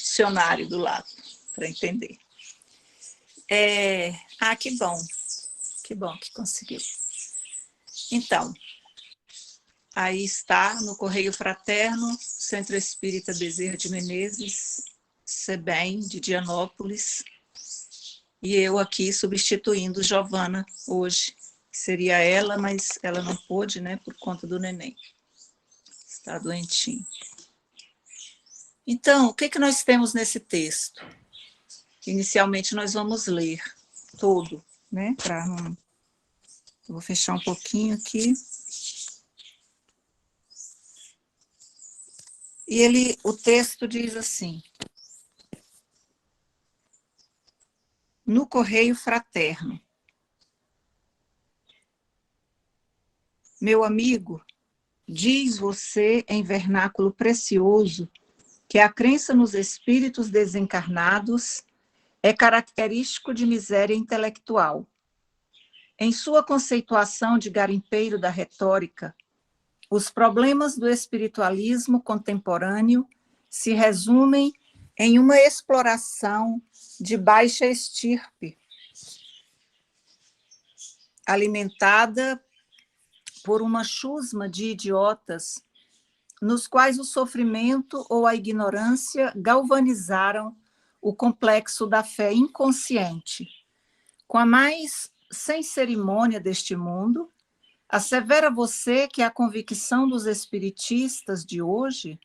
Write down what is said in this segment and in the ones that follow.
dicionário do lado, para entender. Que bom. Que bom que conseguiu. Então, aí está, no Correio Fraterno, Centro Espírita Bezerra de Menezes, SEBEM, de Dianópolis, e eu aqui substituindo Giovana hoje. Seria ela, mas ela não pôde, né, por conta do neném. Está doentinho. Então, o que nós temos nesse texto? Inicialmente, nós vamos ler todo, né, eu vou fechar um pouquinho aqui. E o texto diz assim: no Correio Fraterno. Meu amigo, diz você em vernáculo precioso que a crença nos espíritos desencarnados é característico de miséria intelectual. Em sua conceituação de garimpeiro da retórica, os problemas do espiritualismo contemporâneo se resumem em uma exploração de baixa estirpe, alimentada por uma chusma de idiotas, nos quais o sofrimento ou a ignorância galvanizaram o complexo da fé inconsciente. Com a mais sem cerimônia deste mundo, assevera você que a convicção dos espiritistas de hoje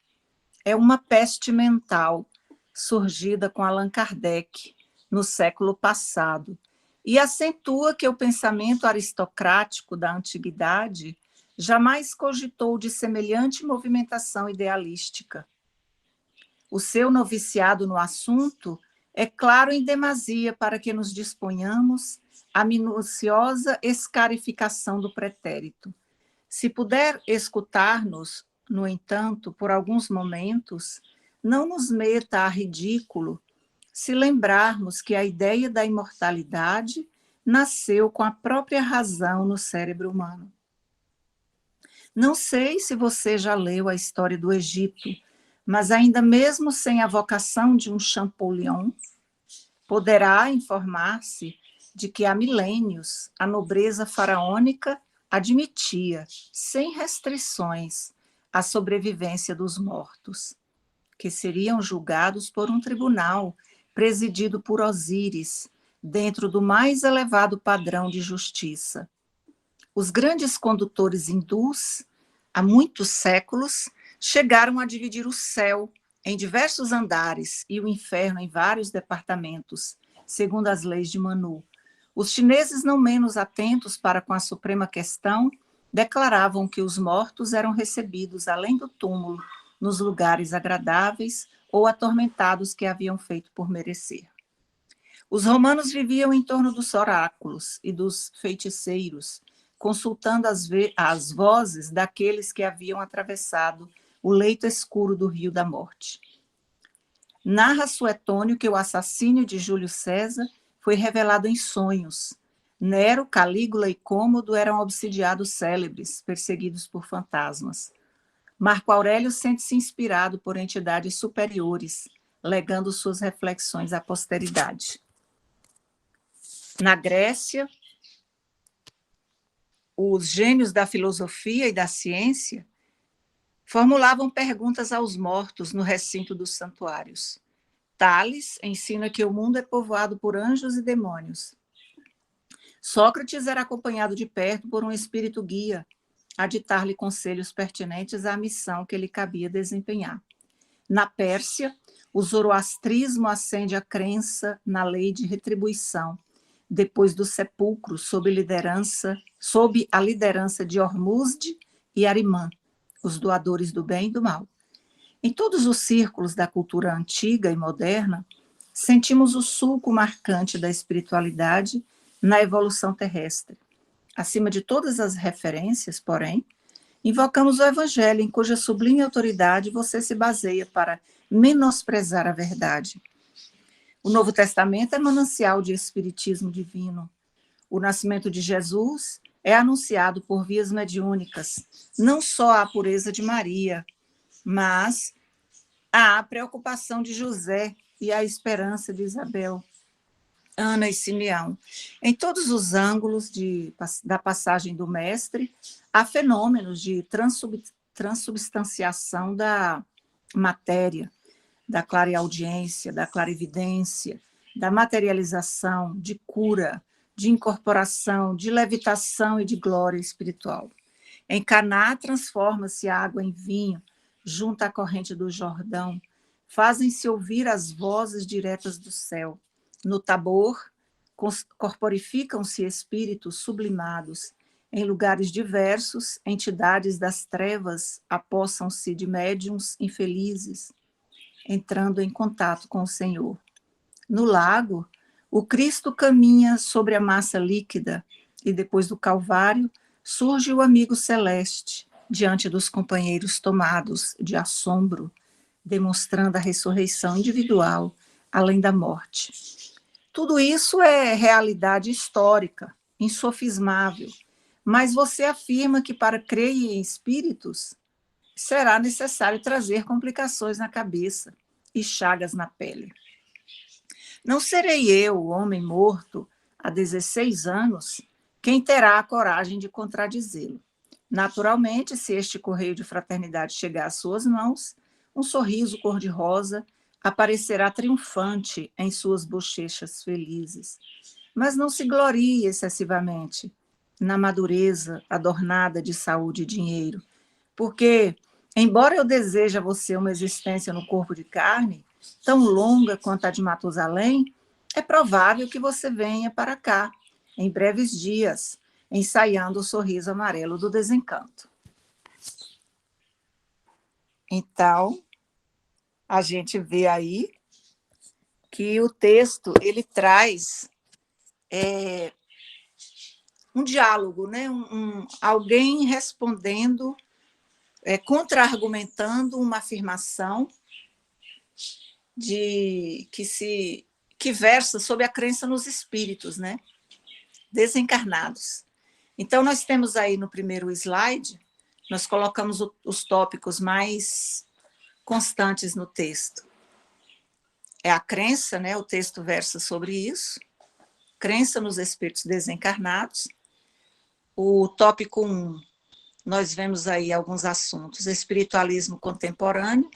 é uma peste mental surgida com Allan Kardec no século passado, e acentua que o pensamento aristocrático da antiguidade jamais cogitou de semelhante movimentação idealística. O seu noviciado no assunto é claro em demasia para que nos disponhamos à minuciosa escarificação do pretérito. Se puder escutar-nos, no entanto, por alguns momentos, não nos meta a ridículo se lembrarmos que a ideia da imortalidade nasceu com a própria razão no cérebro humano. Não sei se você já leu a história do Egito, mas ainda mesmo sem a vocação de um Champollion, poderá informar-se de que há milênios a nobreza faraônica admitia, sem restrições, a sobrevivência dos mortos, que seriam julgados por um tribunal presidido por Osíris, dentro do mais elevado padrão de justiça. Os grandes condutores hindus, há muitos séculos, chegaram a dividir o céu em diversos andares e o inferno em vários departamentos, segundo as leis de Manu. Os chineses, não menos atentos para com a suprema questão, declaravam que os mortos eram recebidos, além do túmulo, nos lugares agradáveis ou atormentados que haviam feito por merecer. Os romanos viviam em torno dos oráculos e dos feiticeiros, consultando as vozes daqueles que haviam atravessado o leito escuro do rio da morte. Narra Suetônio que o assassínio de Júlio César foi revelado em sonhos. Nero, Calígula e Cômodo eram obsidiados célebres, perseguidos por fantasmas. Marco Aurélio sente-se inspirado por entidades superiores, legando suas reflexões à posteridade. Na Grécia, os gênios da filosofia e da ciência formulavam perguntas aos mortos no recinto dos santuários. Tales ensina que o mundo é povoado por anjos e demônios. Sócrates era acompanhado de perto por um espírito guia, a ditar-lhe conselhos pertinentes à missão que lhe cabia desempenhar. Na Pérsia, o zoroastrismo acende a crença na lei de retribuição, depois do sepulcro, sob a liderança de Hormuzd e Arimã, os doadores do bem e do mal. Em todos os círculos da cultura antiga e moderna, sentimos o sulco marcante da espiritualidade na evolução terrestre. Acima de todas as referências, porém, invocamos o Evangelho, em cuja sublime autoridade você se baseia para menosprezar a verdade. O Novo Testamento é manancial de espiritismo divino. O nascimento de Jesus é anunciado por vias mediúnicas, não só a pureza de Maria, mas a preocupação de José e a esperança de Isabel, Ana e Simeão. Em todos os ângulos da passagem do mestre, há fenômenos de transubstanciação da matéria, da clareaudiência, da clarividência, da materialização, de cura, de incorporação, de levitação e de glória espiritual. Em Caná, transforma-se a água em vinho, junto à corrente do Jordão. Fazem-se ouvir as vozes diretas do céu. No Tabor, corporificam-se espíritos sublimados. Em lugares diversos, entidades das trevas apossam-se de médiuns infelizes, entrando em contato com o Senhor. No lago, o Cristo caminha sobre a massa líquida e, depois do Calvário, surge o amigo celeste diante dos companheiros tomados de assombro, demonstrando a ressurreição individual além da morte. Tudo isso é realidade histórica, insofismável, mas você afirma que para crer em espíritos será necessário trazer complicações na cabeça e chagas na pele. Não serei eu, o homem morto, há 16 anos, quem terá a coragem de contradizê-lo. Naturalmente, se este correio de fraternidade chegar às suas mãos, um sorriso cor-de-rosa aparecerá triunfante em suas bochechas felizes. Mas não se glorie excessivamente na madureza adornada de saúde e dinheiro, porque, embora eu deseje a você uma existência no corpo de carne, tão longa quanto a de Matusalém, é provável que você venha para cá, em breves dias, ensaiando o sorriso amarelo do desencanto. Então, a gente vê aí que o texto ele traz um diálogo, né? Alguém respondendo, contra-argumentando uma afirmação que versa sobre a crença nos espíritos, né? Desencarnados. Então, nós temos aí no primeiro slide, nós colocamos os tópicos mais constantes no texto. É a crença, né? O texto versa sobre isso. Crença nos espíritos desencarnados. O tópico 1, nós vemos aí alguns assuntos. Espiritualismo contemporâneo.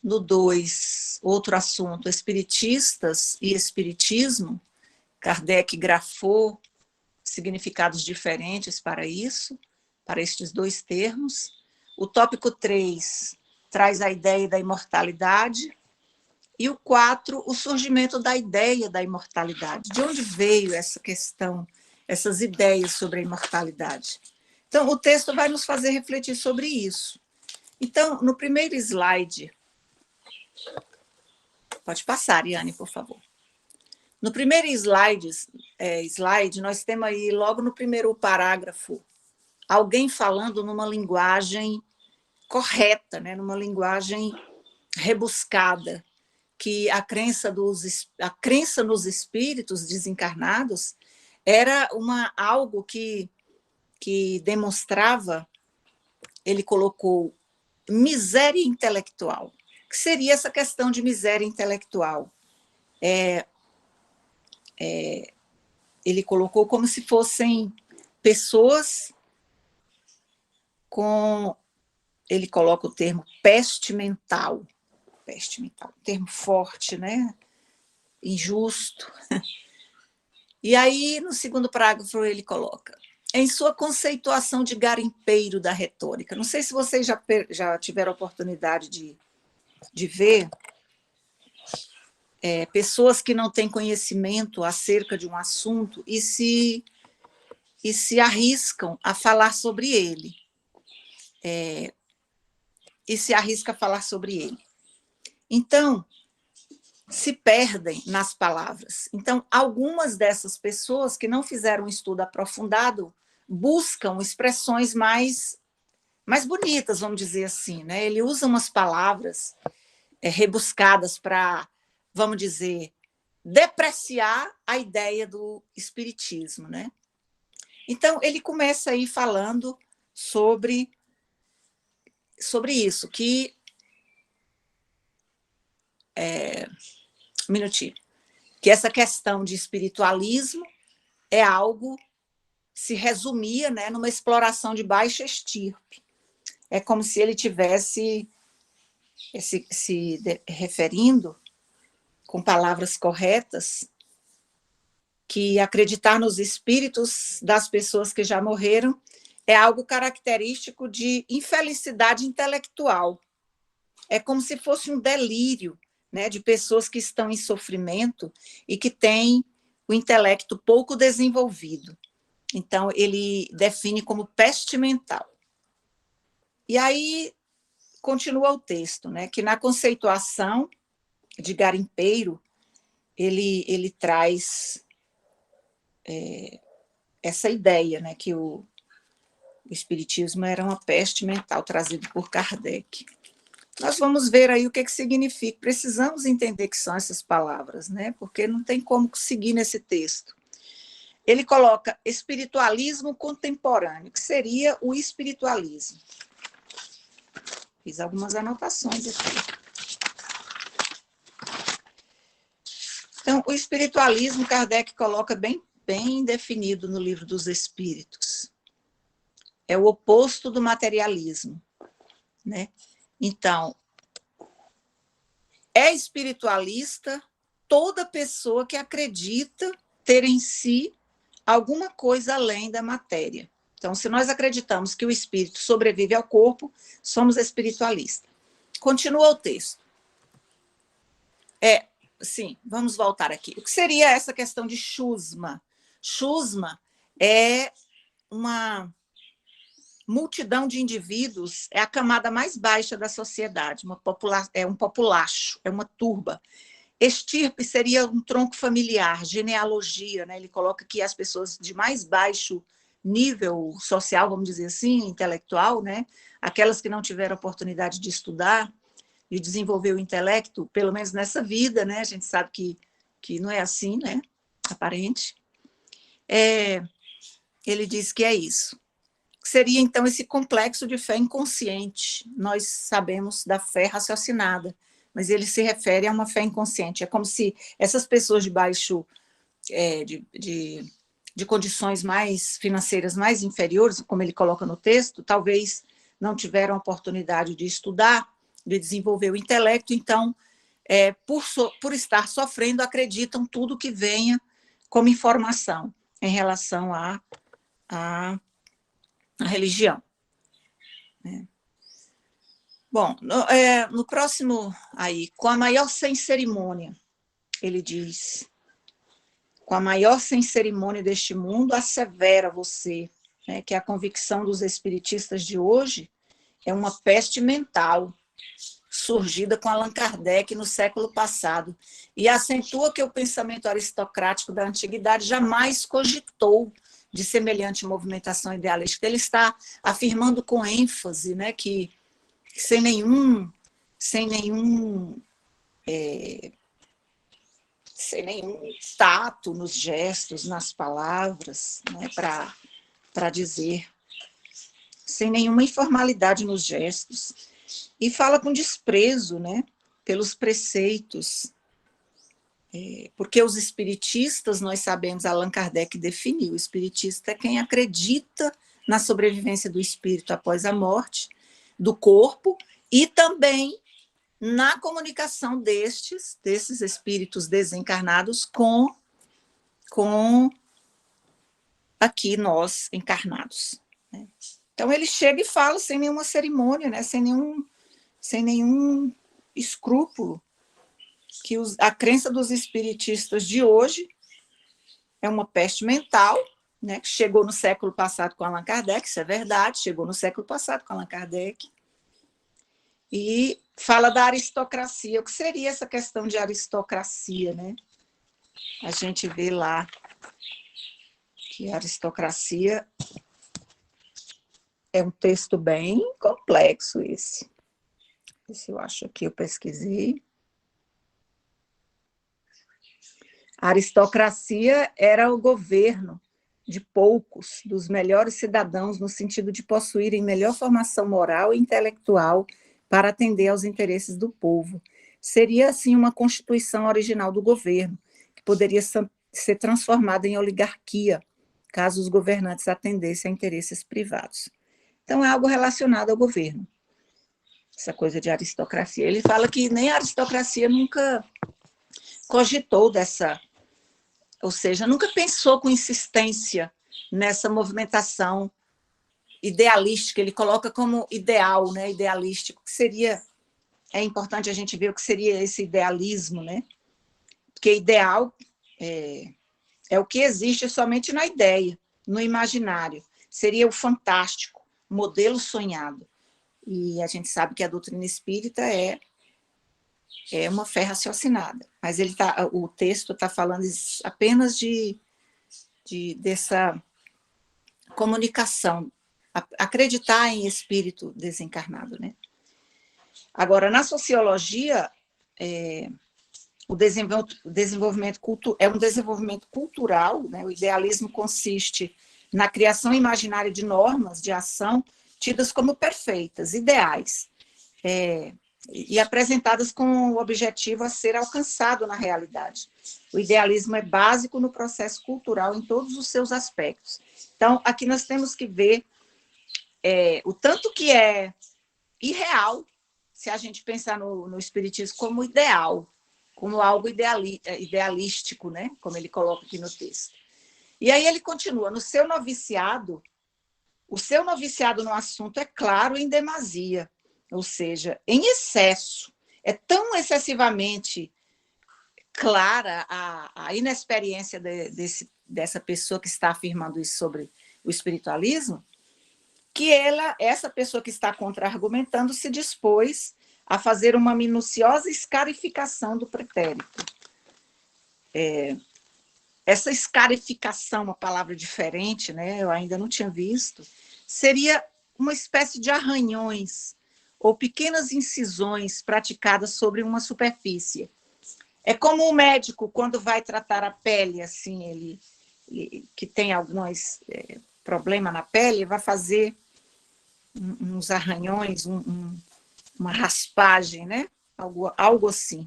No 2, outro assunto, espiritistas e espiritismo. Kardec grafou significados diferentes para isso, para estes dois termos. O tópico 3 traz a ideia da imortalidade. E o 4, o surgimento da ideia da imortalidade. De onde veio essa questão, essas ideias sobre a imortalidade? Então, o texto vai nos fazer refletir sobre isso. Então, no primeiro slide, pode passar, Ariane, por favor. No primeiro slide, nós temos aí, logo no primeiro parágrafo, alguém falando numa linguagem correta, né? Numa linguagem rebuscada, que a crença nos espíritos desencarnados era algo que demonstrava, ele colocou, miséria intelectual. O que seria essa questão de miséria intelectual? Ele colocou como se fossem pessoas com... Ele coloca o termo peste mental, termo forte, né? Injusto. E aí, no segundo parágrafo, ele coloca: em sua conceituação de garimpeiro da retórica. Não sei se vocês já tiveram a oportunidade de ver pessoas que não têm conhecimento acerca de um assunto e se arriscam a falar sobre ele. Então, se perdem nas palavras. Então, algumas dessas pessoas que não fizeram um estudo aprofundado buscam expressões mais bonitas, vamos dizer assim, né? Ele usa umas palavras rebuscadas para, vamos dizer, depreciar a ideia do espiritismo, né? Então, ele começa aí falando sobre isso, que Um minutinho. Que essa questão de espiritualismo é algo, se resumia, né, numa exploração de baixa estirpe. É como se ele tivesse se referindo, com palavras corretas, que acreditar nos espíritos das pessoas que já morreram é algo característico de infelicidade intelectual. É como se fosse um delírio, né, de pessoas que estão em sofrimento e que têm o intelecto pouco desenvolvido. Então, ele define como peste mental. E aí, continua o texto, né, que na conceituação de garimpeiro, ele traz essa ideia, né, que o espiritismo era uma peste mental, trazido por Kardec. Nós vamos ver aí o que significa. Precisamos entender que são essas palavras, né, porque não tem como seguir nesse texto. Ele coloca espiritualismo contemporâneo, que seria o espiritualismo. Fiz algumas anotações aqui. Então, o espiritualismo, Kardec coloca bem definido no Livro dos Espíritos. É o oposto do materialismo, né? Então, é espiritualista toda pessoa que acredita ter em si alguma coisa além da matéria. Então, se nós acreditamos que o espírito sobrevive ao corpo, somos espiritualistas. Continua o texto. Sim, vamos voltar aqui. O que seria essa questão de chusma? Chusma é uma multidão de indivíduos, é a camada mais baixa da sociedade, é um populacho, é uma turba. Estirpe seria um tronco familiar, genealogia, né? Ele coloca que as pessoas de mais baixo nível social, vamos dizer assim, intelectual, né? Aquelas que não tiveram oportunidade de estudar e desenvolver o intelecto, pelo menos nessa vida, né? A gente sabe que não é assim, né? Aparente. Ele diz que é isso. Seria, então, esse complexo de fé inconsciente. Nós sabemos da fé raciocinada, mas ele se refere a uma fé inconsciente. É como se essas pessoas de baixo, de condições mais financeiras mais inferiores, como ele coloca no texto, talvez não tiveram oportunidade de estudar, de desenvolver o intelecto, então, por estar sofrendo, acreditam tudo que venha como informação em relação à religião. Bom, no próximo aí, com a maior sem cerimônia, ele diz, com a maior sem cerimônia deste mundo, assevera você, né, que a convicção dos espiritistas de hoje é uma peste mental, surgida com Allan Kardec no século passado, e acentua que o pensamento aristocrático da antiguidade jamais cogitou de semelhante movimentação idealística. Ele está afirmando com ênfase, né, que sem nenhum tato nos gestos, nas palavras, né, para dizer, sem nenhuma informalidade nos gestos, e fala com desprezo, né, pelos preceitos, porque os espiritistas, nós sabemos, Allan Kardec definiu, o espiritista é quem acredita na sobrevivência do espírito após a morte, do corpo, e também na comunicação desses espíritos desencarnados com aqui nós encarnados. Né? Então ele chega e fala sem nenhuma cerimônia, né? sem nenhum escrúpulo, que a crença dos espiritistas de hoje é uma peste mental, né? Que chegou no século passado com Allan Kardec, isso é verdade, chegou no século passado com Allan Kardec, e fala da aristocracia. O que seria essa questão de aristocracia, né? A gente vê lá que a aristocracia é um texto bem complexo esse. Esse eu acho que eu pesquisei. A aristocracia era o governo de poucos, dos melhores cidadãos, no sentido de possuírem melhor formação moral e intelectual para atender aos interesses do povo. seria, assim, uma constituição original do governo, que poderia ser transformada em oligarquia, caso os governantes atendessem a interesses privados. Então, é algo relacionado ao governo, essa coisa de aristocracia. Ele fala que nem a aristocracia nunca cogitou dessa, ou seja, nunca pensou com insistência nessa movimentação idealística. Ele coloca como ideal, né, idealístico, que seria, é importante a gente ver o que seria esse idealismo, né? Porque ideal é o que existe somente na ideia, no imaginário. Seria o fantástico, modelo sonhado. E a gente sabe que a doutrina espírita é uma fé raciocinada. Mas o texto está falando apenas dessa comunicação, acreditar em espírito desencarnado, né? Agora, na sociologia, o desenvolvimento é um desenvolvimento cultural, né? O idealismo consiste na criação imaginária de normas de ação tidas como perfeitas, ideais, e apresentadas com o objetivo a ser alcançado na realidade. O idealismo é básico no processo cultural em todos os seus aspectos. Então, aqui nós temos que ver o tanto que é irreal, se a gente pensar no espiritismo como ideal, como algo idealístico, né? Como ele coloca aqui no texto. E aí ele continua, o seu noviciado no assunto é claro em demasia, ou seja, em excesso. É tão excessivamente clara a inexperiência dessa pessoa que está afirmando isso sobre o espiritualismo, que essa pessoa que está contra-argumentando se dispôs a fazer uma minuciosa escarificação do pretérito. Essa escarificação, uma palavra diferente, né? Eu ainda não tinha visto, seria uma espécie de arranhões ou pequenas incisões praticadas sobre uma superfície. É como o médico, quando vai tratar a pele, assim, ele que tem alguns problemas na pele, vai fazer uns arranhões, uma raspagem, né? Algo assim,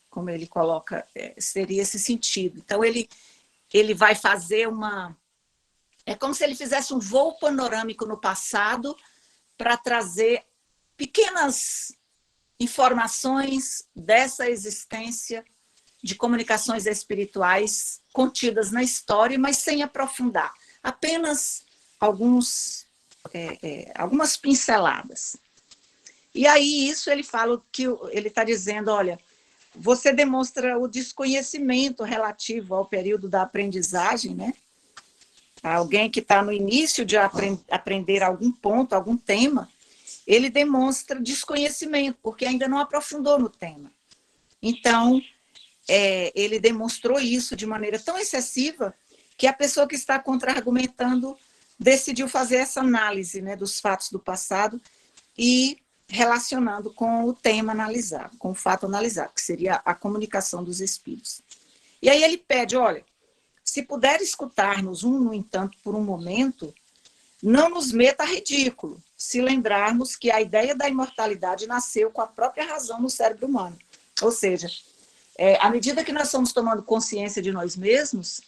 como ele coloca, seria esse sentido. Então, ele vai fazer é como se ele fizesse um voo panorâmico no passado para trazer pequenas informações dessa existência de comunicações espirituais contidas na história, mas sem aprofundar. Apenas algumas pinceladas. E aí isso ele fala que ele está dizendo, olha, você demonstra o desconhecimento relativo ao período da aprendizagem, né? Alguém que está no início de aprender algum ponto, algum tema, ele demonstra desconhecimento, porque ainda não aprofundou no tema. Então, ele demonstrou isso de maneira tão excessiva que a pessoa que está contra-argumentando decidiu fazer essa análise, né, dos fatos do passado e relacionando com o tema analisado, com o fato analisado, que seria a comunicação dos espíritos. E aí ele pede, olha, se puder escutar-nos no entanto, por um momento, não nos meta a ridículo, se lembrarmos que a ideia da imortalidade nasceu com a própria razão no cérebro humano. Ou seja, à medida que nós estamos tomando consciência de nós mesmos,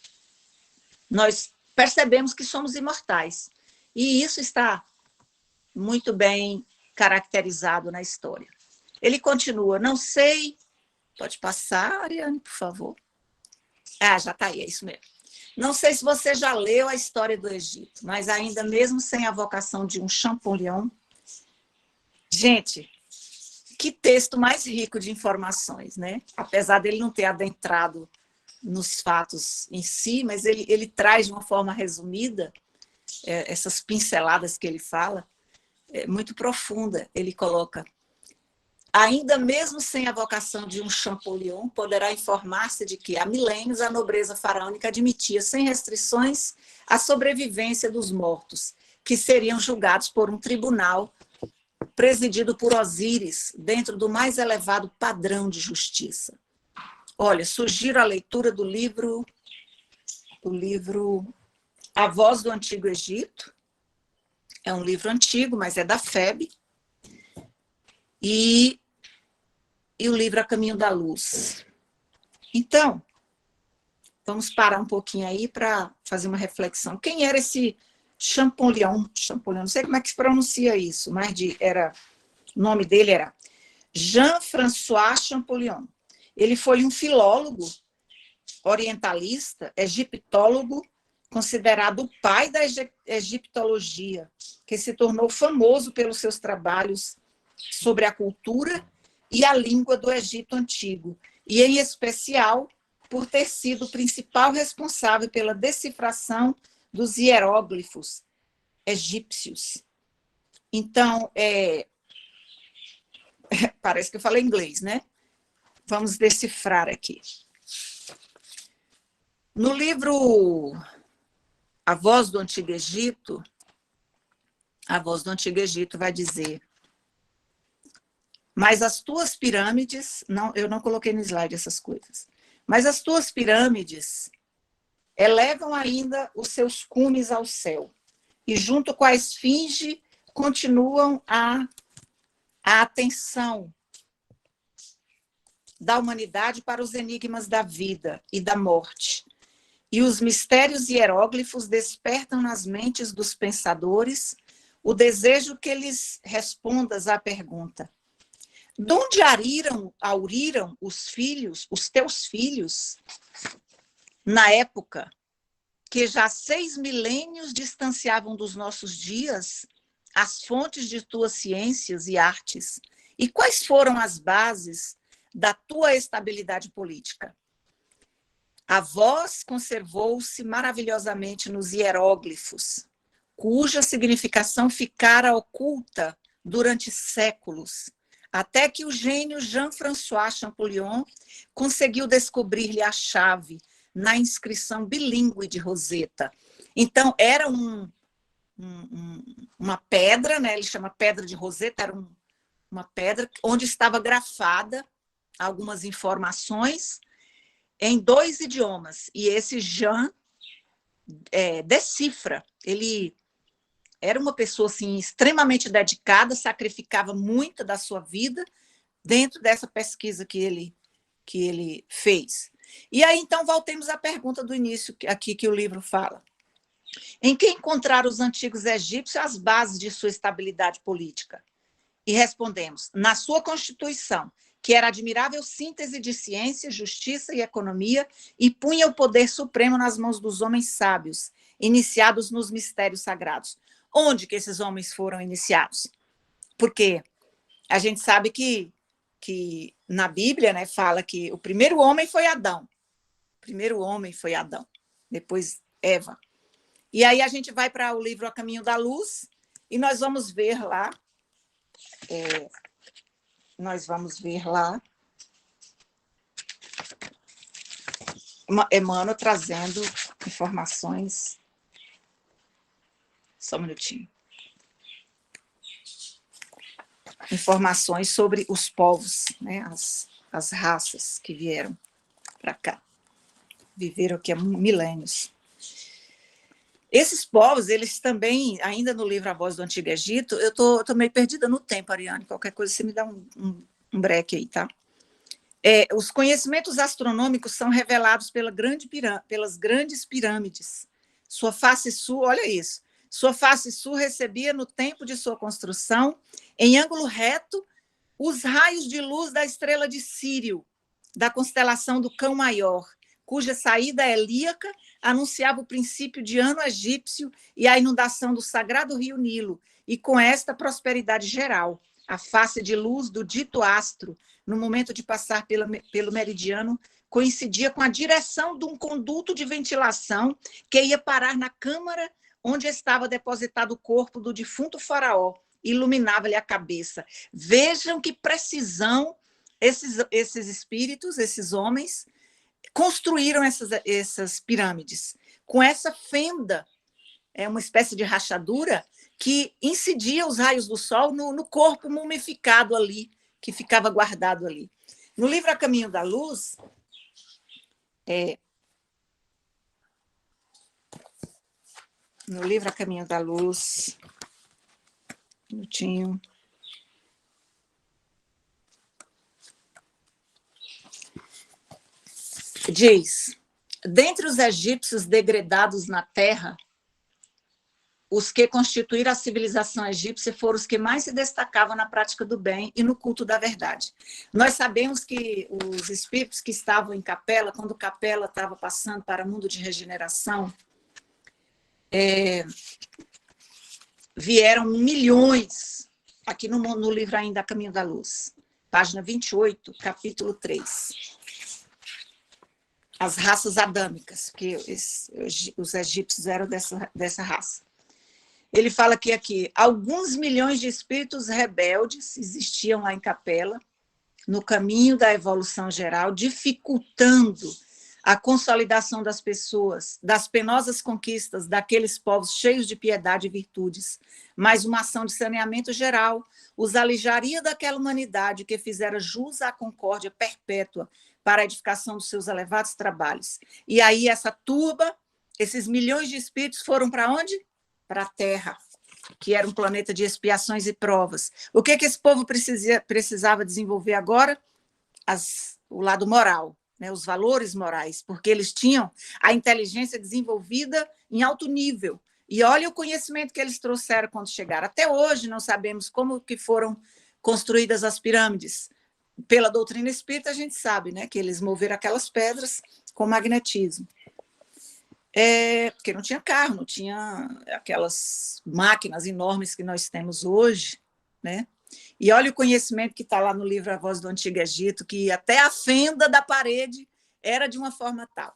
nós percebemos que somos imortais. E isso está muito bem caracterizado na história. Ele continua, não sei... Pode passar, Ariane, por favor. Já está aí, é isso mesmo. Não sei se você já leu a história do Egito, mas ainda mesmo sem a vocação de um Champollion... Gente, que texto mais rico de informações, né? Apesar dele não ter adentrado nos fatos em si, mas ele traz de uma forma resumida essas pinceladas que ele fala, muito profunda. Ele coloca, ainda mesmo sem a vocação de um Champollion, poderá informar-se de que há milênios a nobreza faraônica admitia sem restrições a sobrevivência dos mortos, que seriam julgados por um tribunal presidido por Osíris, dentro do mais elevado padrão de justiça. Olha, sugiro a leitura do livro A Voz do Antigo Egito. É um livro antigo, mas é da FEB. E e o livro A Caminho da Luz. Então, vamos parar um pouquinho aí para fazer uma reflexão. Quem era esse Champollion? Champollion, não sei como é que se pronuncia isso, mas o nome dele era Jean-François Champollion. Ele foi um filólogo orientalista, egiptólogo, considerado o pai da egiptologia, que se tornou famoso pelos seus trabalhos sobre a cultura e a língua do Egito Antigo, e, em especial, por ter sido o principal responsável pela decifração dos hieróglifos egípcios. Então, parece que eu falei inglês, né? Vamos decifrar aqui. No livro A Voz do Antigo Egito, a Voz do Antigo Egito vai dizer: mas as tuas pirâmides, não, eu não coloquei no slide essas coisas, mas as tuas pirâmides elevam ainda os seus cumes ao céu, e junto com a esfinge continuam a atenção da humanidade para os enigmas da vida e da morte. E os mistérios hieróglifos despertam nas mentes dos pensadores o desejo que lhes respondas à pergunta: de onde auriram os teus filhos, na época que já 6 milênios distanciavam dos nossos dias as fontes de tuas ciências e artes? E quais foram as bases da tua estabilidade política? A voz conservou-se maravilhosamente nos hieróglifos, cuja significação ficara oculta durante séculos, até que o gênio Jean-François Champollion conseguiu descobrir-lhe a chave na inscrição bilíngue de Roseta. Então, era uma pedra, né? Ele chama Pedra de Roseta, era uma pedra onde estava grafada algumas informações em 2 idiomas, e esse Jean decifra. Ele era uma pessoa assim, extremamente dedicada, sacrificava muito da sua vida dentro dessa pesquisa que ele fez. E aí, então, voltemos à pergunta do início, aqui que o livro fala. Em que encontraram os antigos egípcios as bases de sua estabilidade política? E respondemos: na sua Constituição, que era admirável síntese de ciência, justiça e economia, e punha o poder supremo nas mãos dos homens sábios, iniciados nos mistérios sagrados. Onde que esses homens foram iniciados? Porque a gente sabe que na Bíblia, né, fala que o primeiro homem foi Adão. O primeiro homem foi Adão, depois Eva. E aí a gente vai para o livro A Caminho da Luz, e nós vamos ver lá Emmanuel trazendo informações. Só um minutinho. Informações sobre os povos, né, as raças que vieram para cá, viveram aqui há milênios. Esses povos, eles também, ainda no livro A Voz do Antigo Egito, eu tô meio perdida no tempo, Ariane, qualquer coisa você me dá um break aí, tá? Os conhecimentos astronômicos são revelados pelas grandes pirâmides. Sua face sul, olha isso, sua face sul recebia, no tempo de sua construção, em ângulo reto, os raios de luz da estrela de Sírio, da constelação do Cão Maior, cuja saída helíaca anunciava o princípio de ano egípcio e a inundação do sagrado rio Nilo, e com esta prosperidade geral. A face de luz do dito astro, no momento de passar pelo meridiano, coincidia com a direção de um conduto de ventilação que ia parar na câmara onde estava depositado o corpo do defunto faraó, iluminava-lhe a cabeça. Vejam que precisão esses espíritos, esses homens, construíram essas pirâmides, com essa fenda, uma espécie de rachadura, que incidia os raios do sol no corpo mumificado ali, que ficava guardado ali. No livro A Caminho da Luz, um minutinho. Diz, dentre os egípcios degredados na terra, os que constituíram a civilização egípcia foram os que mais se destacavam na prática do bem e no culto da verdade. Nós sabemos que os espíritos que estavam em Capela, quando Capela estava passando para o mundo de regeneração, vieram milhões, aqui no livro ainda Caminho da Luz, página 28, capítulo 3. As raças adâmicas, que os egípcios eram dessa raça. Ele fala que aqui, alguns milhões de espíritos rebeldes existiam lá em Capela, no caminho da evolução geral, dificultando a consolidação das pessoas, das penosas conquistas daqueles povos cheios de piedade e virtudes, mas uma ação de saneamento geral os alijaria daquela humanidade que fizera jus à concórdia perpétua para a edificação dos seus elevados trabalhos. E aí essa turba, esses milhões de espíritos foram para onde? Para a Terra, que era um planeta de expiações e provas. O que esse povo precisava desenvolver agora? O lado moral, né? Os valores morais, porque eles tinham a inteligência desenvolvida em alto nível. E olha o conhecimento que eles trouxeram quando chegaram. Até hoje não sabemos como que foram construídas as pirâmides. Pela doutrina espírita, a gente sabe, né, que eles moveram aquelas pedras com magnetismo. Porque não tinha carro, não tinha aquelas máquinas enormes que nós temos hoje, né? E olha o conhecimento que está lá no livro A Voz do Antigo Egito, que até a fenda da parede era de uma forma tal.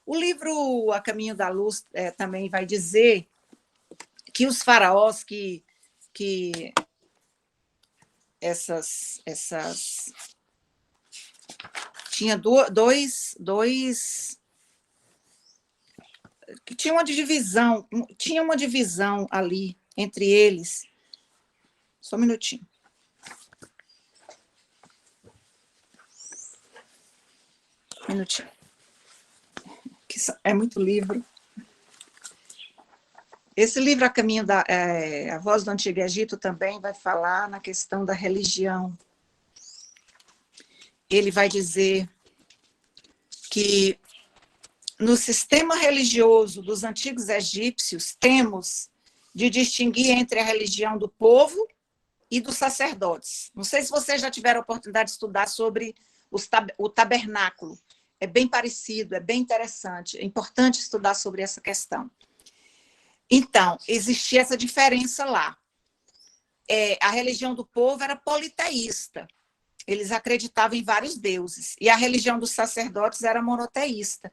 O livro A Caminho da Luz também vai dizer que os faraós que tinha dois que tinha uma divisão ali entre eles. Só um minutinho. Que é muito livro. Esse livro, A Caminho A Voz do Antigo Egito, também vai falar na questão da religião. Ele vai dizer que no sistema religioso dos antigos egípcios, temos de distinguir entre a religião do povo e dos sacerdotes. Não sei se vocês já tiveram a oportunidade de estudar sobre o tabernáculo. É bem parecido, é bem interessante. É importante estudar sobre essa questão. Então, existia essa diferença lá. A religião do povo era politeísta. Eles acreditavam em vários deuses. E a religião dos sacerdotes era monoteísta.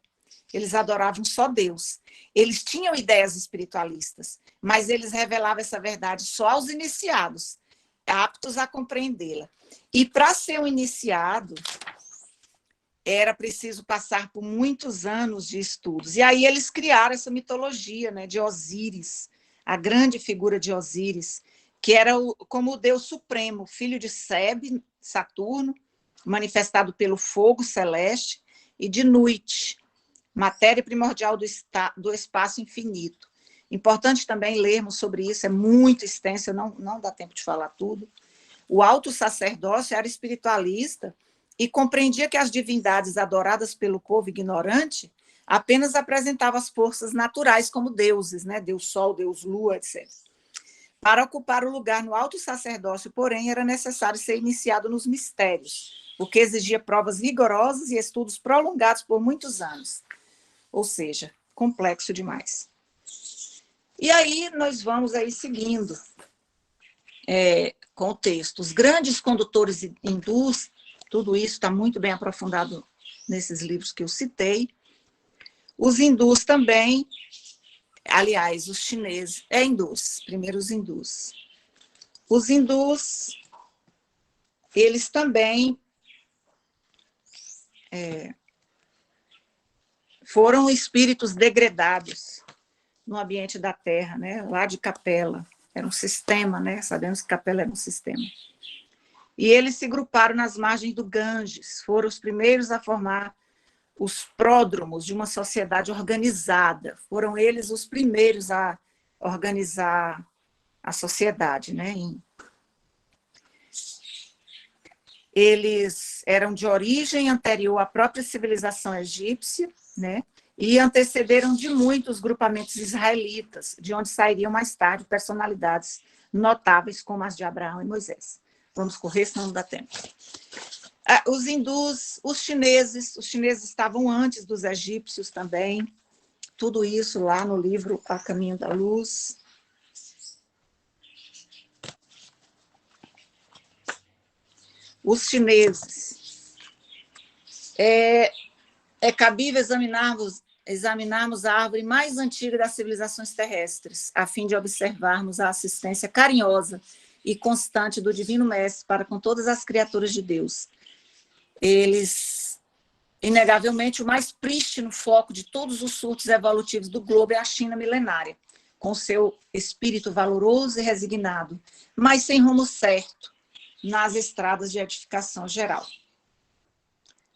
Eles adoravam só Deus. Eles tinham ideias espiritualistas, mas eles revelavam essa verdade só aos iniciados, aptos a compreendê-la. E para ser um iniciado, era preciso passar por muitos anos de estudos. E aí eles criaram essa mitologia, né, de Osíris, a grande figura de Osíris, que era como o Deus Supremo, filho de Sebe, Saturno, manifestado pelo fogo celeste, e de Nuit, matéria primordial do espaço infinito. Importante também lermos sobre isso, é muito extenso, não dá tempo de falar tudo. O alto sacerdócio era espiritualista e compreendia que as divindades adoradas pelo povo ignorante apenas apresentavam as forças naturais como deuses, né? Deus Sol, Deus Lua, etc. Para ocupar o lugar no alto sacerdócio, porém, era necessário ser iniciado nos mistérios, o que exigia provas rigorosas e estudos prolongados por muitos anos. Ou seja, complexo demais. E aí nós vamos aí seguindo com o texto. Os grandes condutores hindus, tudo isso está muito bem aprofundado nesses livros que eu citei. Os hindus também, aliás, os chineses, hindus, primeiro os hindus. Os hindus, eles também foram espíritos degredados no ambiente da Terra, né? Lá de Capela. Era um sistema, né? Sabemos que Capela era um sistema. E eles se agruparam nas margens do Ganges, foram os primeiros a formar os pródromos de uma sociedade organizada. Foram eles os primeiros a organizar a sociedade, né? eles eram de origem anterior à própria civilização egípcia, né? E antecederam de muito os grupamentos israelitas, de onde sairiam mais tarde personalidades notáveis como as de Abraão e Moisés. Vamos correr, senão não dá tempo. Os hindus, os chineses estavam antes dos egípcios também, tudo isso lá no livro A Caminho da Luz. Os chineses. É cabível examinarmos a árvore mais antiga das civilizações terrestres, a fim de observarmos a assistência carinhosa e constante do Divino Mestre para com todas as criaturas de Deus. Eles, inegavelmente, o mais prístino foco de todos os surtos evolutivos do globo é a China milenária, com seu espírito valoroso e resignado, mas sem rumo certo nas estradas de edificação geral.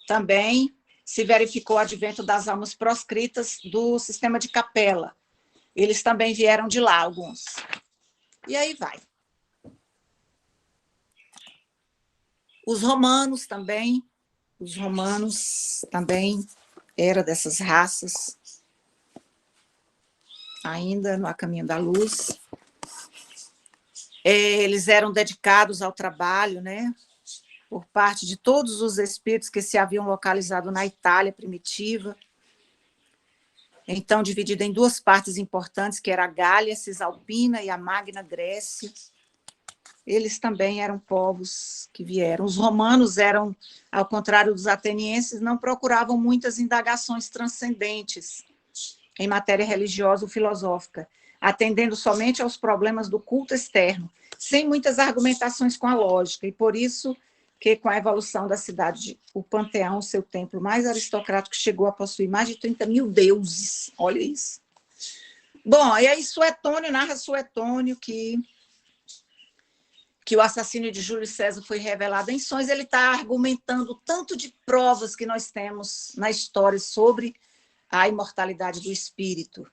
Também se verificou o advento das almas proscritas do sistema de Capela. Eles também vieram de lá, alguns. E aí vai. Os romanos também eram dessas raças, ainda no A Caminho da Luz. Eles eram dedicados ao trabalho, né? Por parte de todos os espíritos que se haviam localizado na Itália primitiva, então dividida em duas partes importantes, que era a Gália Cisalpina e a Magna Grécia. Eles também eram povos que vieram. Os romanos eram, ao contrário dos atenienses, não procuravam muitas indagações transcendentes em matéria religiosa ou filosófica, atendendo somente aos problemas do culto externo, sem muitas argumentações com a lógica, e por isso que, com a evolução da cidade, o Panteão, seu templo mais aristocrático, chegou a possuir mais de 30 mil deuses. Olha isso. Bom, e aí Suetônio narra Suetônio que o assassínio de Júlio César foi revelado em sonhos. Ele está argumentando tanto de provas que nós temos na história sobre a imortalidade do espírito.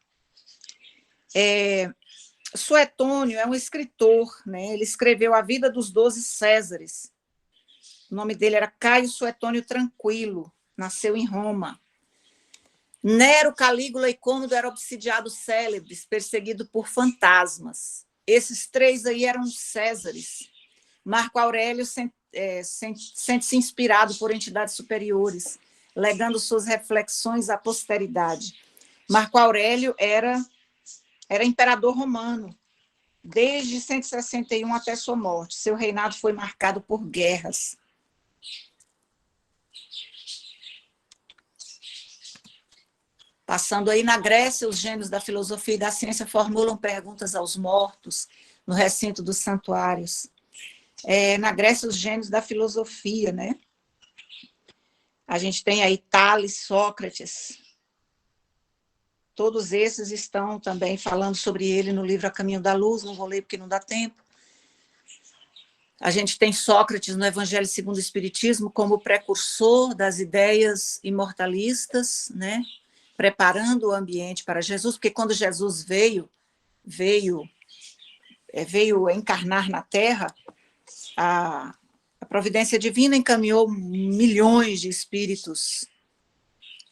Suetônio é um escritor, né? Ele escreveu A Vida dos 12 Césares. O nome dele era Caio Suetônio Tranquilo, nasceu em Roma. Nero, Calígula e Cômodo eram obsidiados célebres, perseguidos por fantasmas. Esses três aí eram Césares. Marco Aurélio sente-se inspirado por entidades superiores, legando suas reflexões à posteridade. Marco Aurélio era imperador romano, desde 161 até sua morte. Seu reinado foi marcado por guerras. Passando aí na Grécia, os gênios da filosofia e da ciência formulam perguntas aos mortos no recinto dos santuários. Na Grécia, os gênios da filosofia, né? A gente tem aí Tales, Sócrates. Todos esses estão também falando sobre ele no livro A Caminho da Luz, não vou ler porque não dá tempo. A gente tem Sócrates no Evangelho segundo o Espiritismo como precursor das ideias imortalistas, né? Preparando o ambiente para Jesus, porque quando Jesus veio encarnar na Terra, a providência divina encaminhou milhões de espíritos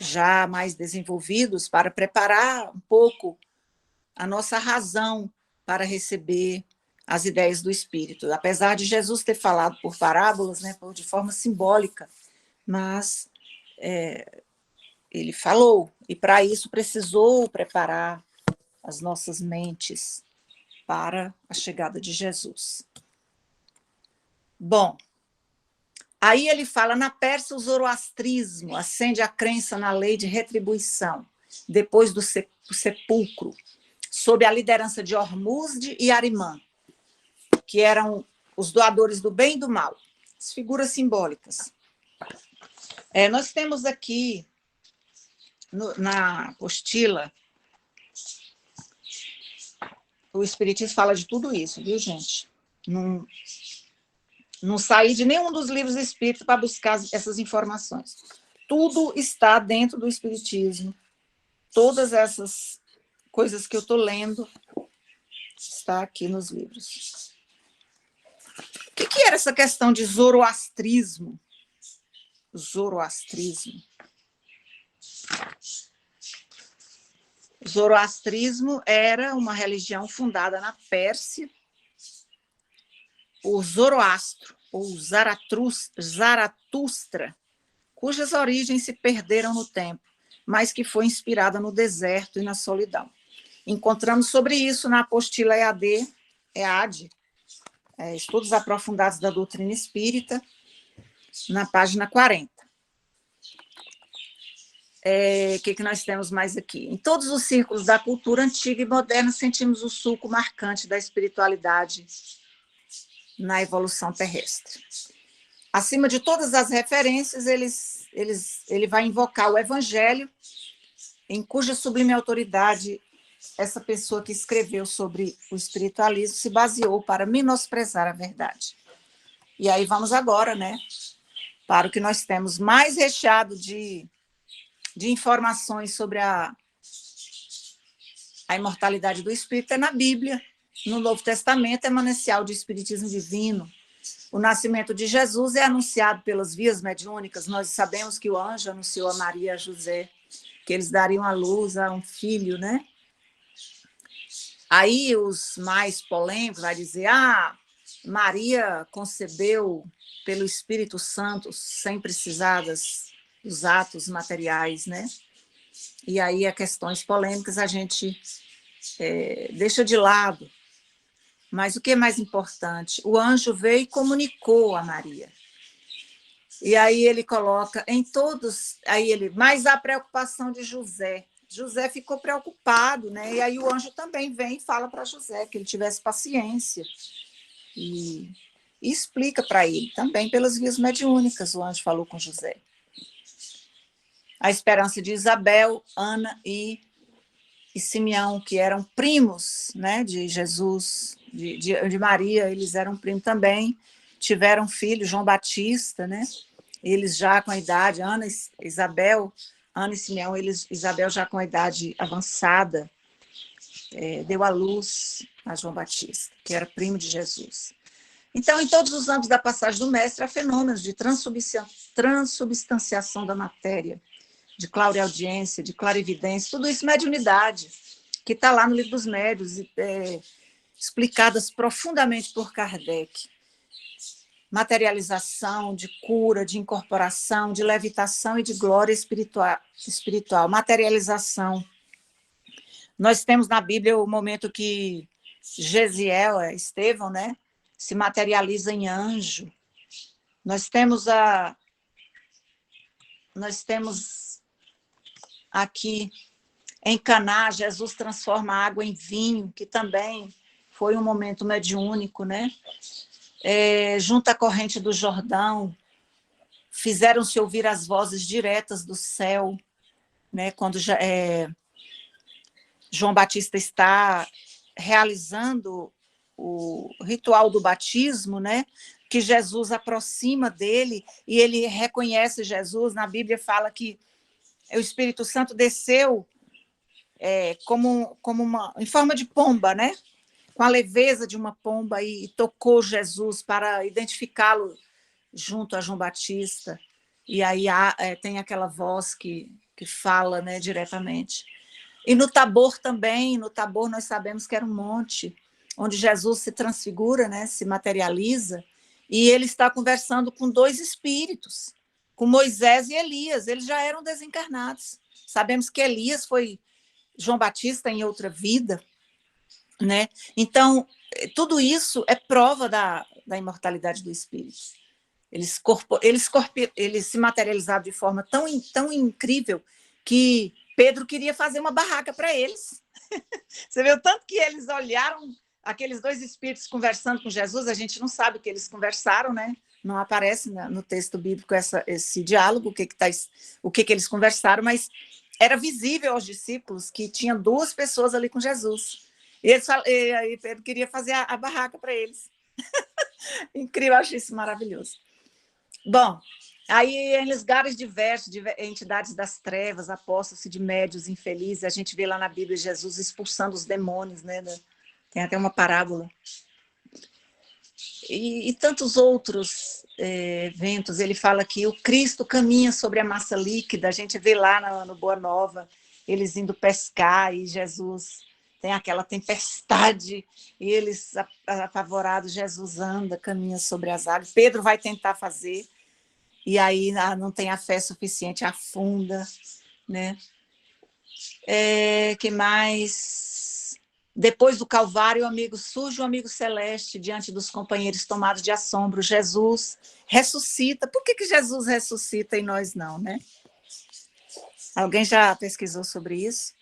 já mais desenvolvidos para preparar um pouco a nossa razão para receber as ideias do Espírito. Apesar de Jesus ter falado por parábolas, né, de forma simbólica, mas ele falou, e para isso precisou preparar as nossas mentes para a chegada de Jesus. Bom, aí ele fala, na Pérsia o zoroastrismo acende a crença na lei de retribuição, depois do sepulcro, sob a liderança de Hormuzd e Arimã, que eram os doadores do bem e do mal, as figuras simbólicas. Nós temos aqui, na apostila, o Espiritismo fala de tudo isso, viu, gente? Não saí de nenhum dos livros espíritas para buscar essas informações. Tudo está dentro do Espiritismo. Todas essas coisas que eu estou lendo está aqui nos livros. O que era essa questão de zoroastrismo? Zoroastrismo. Zoroastrismo era uma religião fundada na Pérsia. O Zoroastro, ou Zaratustra, cujas origens se perderam no tempo, mas que foi inspirada no deserto e na solidão. Encontramos sobre isso na apostila EAD, Estudos Aprofundados da Doutrina Espírita, na página 40. O que nós temos mais aqui? Em todos os círculos da cultura antiga e moderna, sentimos o sulco marcante da espiritualidade na evolução terrestre. Acima de todas as referências, ele vai invocar o Evangelho, em cuja sublime autoridade essa pessoa que escreveu sobre o espiritualismo se baseou para menosprezar a verdade. E aí vamos agora, né, para o que nós temos mais recheado de informações sobre a imortalidade do espírito é na Bíblia. No Novo Testamento é manancial de espiritismo divino. O nascimento de Jesus é anunciado pelas vias mediúnicas. Nós sabemos que o anjo anunciou a Maria e a José que eles dariam à luz a um filho, né? Aí os mais polêmicos vão dizer: Maria concebeu pelo Espírito Santo sem precisar dos atos materiais, né? E aí as questões polêmicas a gente deixa de lado. Mas o que é mais importante? O anjo veio e comunicou a Maria. E aí ele coloca em todos, mas a preocupação de José. José ficou preocupado, né? E aí o anjo também vem e fala para José que ele tivesse paciência. E explica para ele, também pelas vias mediúnicas, o anjo falou com José. A esperança de Isabel, Ana e Simeão, que eram primos, né, de Jesus, de Maria, eles eram primos também, tiveram filho, João Batista, né? Eles já com a idade, Ana e Simeão, Isabel já com a idade avançada, deu à luz a João Batista, que era primo de Jesus. Então, em todos os âmbitos da passagem do mestre, há fenômenos de transubstanciação da matéria, de clareaudiência, de clarividência, tudo isso mediunidade, que está lá no Livro dos Médiuns, explicadas profundamente por Kardec. Materialização, de cura, de incorporação, de levitação e de glória espiritual. Materialização. Nós temos na Bíblia o momento que Estevão, né, se materializa em anjo. Nós temos aqui em Caná, Jesus transforma a água em vinho, que também foi um momento mediúnico, né? Junto à corrente do Jordão, fizeram-se ouvir as vozes diretas do céu, né? Quando João Batista está realizando o ritual do batismo, né? Que Jesus aproxima dele e ele reconhece Jesus. Na Bíblia fala que o Espírito Santo desceu em forma de pomba, né? Com a leveza de uma pomba e tocou Jesus para identificá-lo junto a João Batista. E aí tem aquela voz que fala, né, diretamente. E no Tabor também, nós sabemos que era um monte onde Jesus se transfigura, né, se materializa, e ele está conversando com dois espíritos, com Moisés e Elias. Eles já eram desencarnados. Sabemos que Elias foi João Batista em outra vida, né? Então, tudo isso é prova da imortalidade do espírito. Eles se materializaram de forma tão incrível que Pedro queria fazer uma barraca para eles. Você vê o tanto que eles olharam aqueles dois espíritos conversando com Jesus. A gente não sabe o que eles conversaram, né? Não aparece no texto bíblico esse diálogo, o que eles conversaram, mas era visível aos discípulos que tinha duas pessoas ali com Jesus. E aí Pedro queria fazer a barraca para eles. Incrível, eu acho isso maravilhoso. Bom, aí em lugares diversos, entidades das trevas, apostam-se de médios infelizes. A gente vê lá na Bíblia Jesus expulsando os demônios, né? Tem até uma parábola. e tantos outros eventos. Ele fala que o Cristo caminha sobre a massa líquida, a gente vê lá no Boa Nova, eles indo pescar, e Jesus tem aquela tempestade, e eles apavorados, Jesus anda, caminha sobre as águas. Pedro vai tentar fazer, e aí não tem a fé suficiente, afunda, né? Que mais? Depois do Calvário, surge o amigo celeste diante dos companheiros tomados de assombro. Jesus ressuscita. Por que Jesus ressuscita e nós não, né? Alguém já pesquisou sobre isso?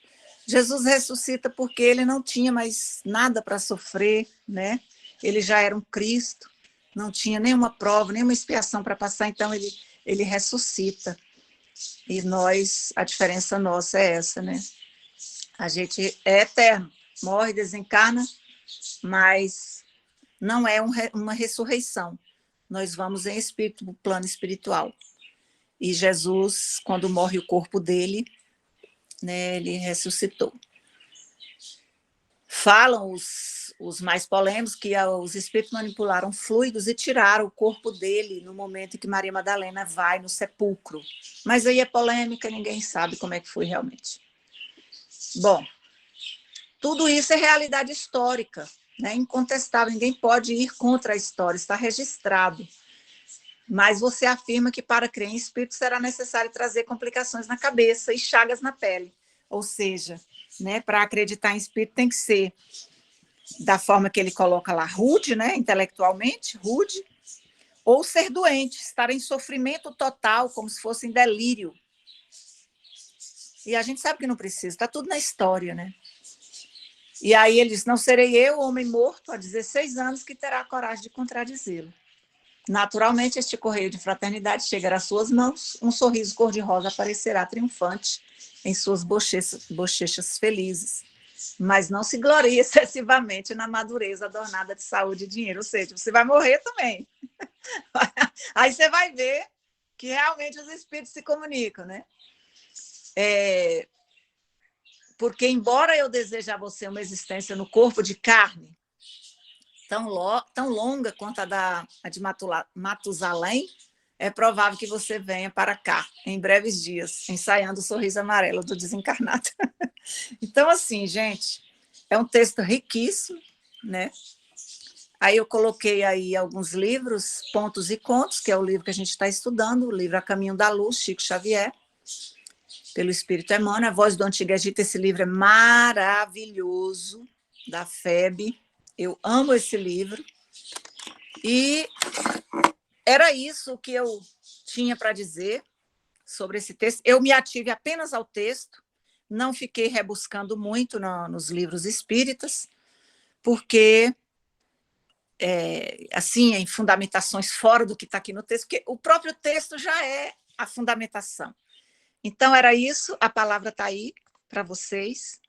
Jesus ressuscita porque ele não tinha mais nada para sofrer, né? Ele já era um Cristo, não tinha nenhuma prova, nenhuma expiação para passar, então ele ressuscita. E nós, a diferença nossa é essa, né? A gente é eterno, morre, desencarna, mas não é uma ressurreição. Nós vamos em espírito, no plano espiritual. E Jesus, quando morre o corpo dele, né, ele ressuscitou. Falam os mais polêmicos que os espíritos manipularam fluidos e tiraram o corpo dele no momento em que Maria Madalena vai no sepulcro. Mas aí é polêmica, ninguém sabe como é que foi realmente. Bom, tudo isso é realidade histórica, né? Incontestável, ninguém pode ir contra a história, está registrado. Mas você afirma que para crer em espírito será necessário trazer complicações na cabeça e chagas na pele. Ou seja, né, para acreditar em espírito tem que ser da forma que ele coloca lá, rude, né, intelectualmente, rude, ou ser doente, estar em sofrimento total, como se fosse em delírio. E a gente sabe que não precisa, está tudo na história, né? E aí ele diz, não serei eu, homem morto há 16 anos, que terá a coragem de contradizê-lo. Naturalmente, este correio de fraternidade chegará às suas mãos, um sorriso cor-de-rosa aparecerá triunfante em suas bochechas felizes, mas não se glorie excessivamente na madureza adornada de saúde e dinheiro, ou seja, você vai morrer também. Aí você vai ver que realmente os espíritos se comunicam, né? Porque, embora eu deseje a você uma existência no corpo de carne, tão longa quanto a de Matusalém, é provável que você venha para cá, em breves dias, ensaiando o sorriso amarelo do desencarnado. Então, assim, gente, é um texto riquíssimo, né? Aí eu coloquei aí alguns livros, Pontos e Contos, que é o livro que a gente está estudando, o livro A Caminho da Luz, Chico Xavier, pelo Espírito Emmanuel, A Voz do Antigo Egito. Esse livro é maravilhoso, da FEB. Eu amo esse livro. E era isso que eu tinha para dizer sobre esse texto. Eu me ative apenas ao texto, não fiquei rebuscando muito nos livros espíritas, porque, assim, em fundamentações fora do que está aqui no texto, porque o próprio texto já é a fundamentação. Então, era isso, a palavra está aí para vocês.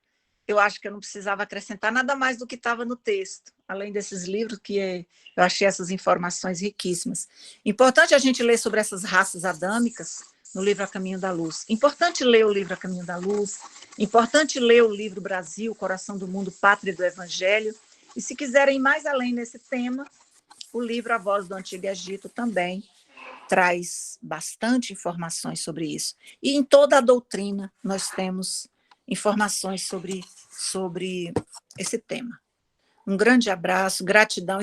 Eu acho que eu não precisava acrescentar nada mais do que estava no texto, além desses livros que eu achei essas informações riquíssimas. Importante a gente ler sobre essas raças adâmicas no livro A Caminho da Luz. Importante ler o livro A Caminho da Luz, importante ler o livro Brasil, Coração do Mundo, Pátria do Evangelho. E se quiserem ir mais além nesse tema, o livro A Voz do Antigo Egito também traz bastante informações sobre isso. E em toda a doutrina nós temos informações sobre esse tema. Um grande abraço, gratidão.